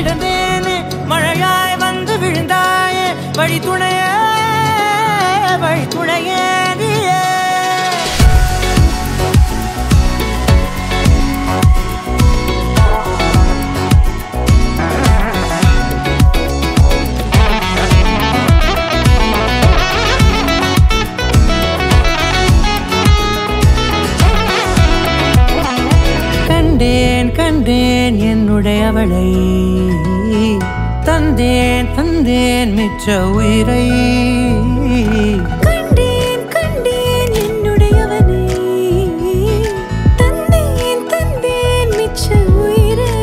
கிடந்தேனே மழையாய் வந்து விழுந்தாயே வழி துணையே நீயே கண்டேன் என்னுடையவளை தந்தேன் மிச்ச உயிரை கண்டேன் என்னுடையவனை தந்தேன் மிச்ச உயிரை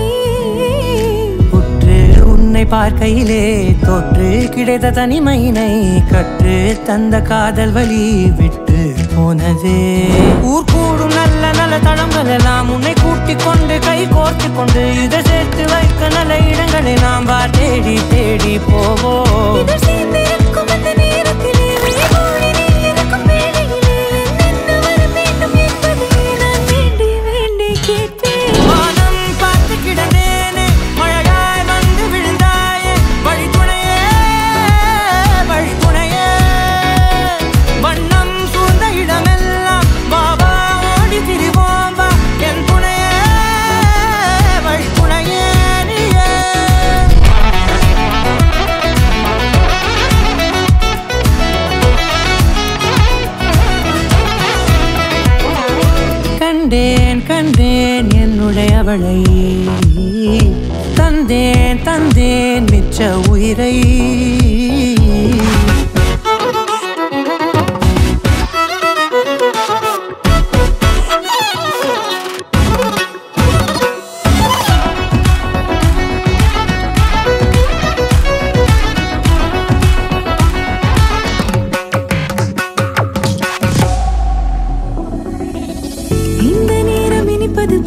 உற்று உன்னை பார்க்கையிலே தோற்று கிடைத்த தனிமையினை கற்று தந்த காதல் வழி விட்டு போனதே ஊர் கூடும் நல்ல தளங்கள் எல்லாம் உன்னை கூட்டிக் கொண்டு கை கோர்த்து கொண்டு இதை சேர்த்து வைக்க நல்ல இடங்களை நாம் தேடி போவோம் வானம் பார்த்து கிடந்தேனே மழையாய் வந்து விழுந்தாயே வழி துணையே வண்ணம் சூழ்ந்த இடமெல்லாம் பாபா ஓடி திரிவோம் வா என் துணையே வழி துணையே நீயே கண்டேன் என்னுடையவளை தந்தேன் மிச்ச உயிரை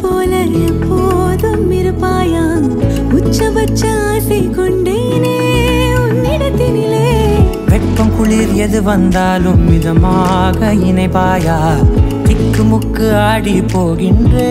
போல எப்போதும் இருப்பாயா உச்சபட்ச ஆசை கொண்டேனே உன்னிடத்தினிலே வெப்பம் குளிர் எது வந்தாலும் மிதமாக இணைப்பாயா திக்கு முக்கு ஆடி போகின்றே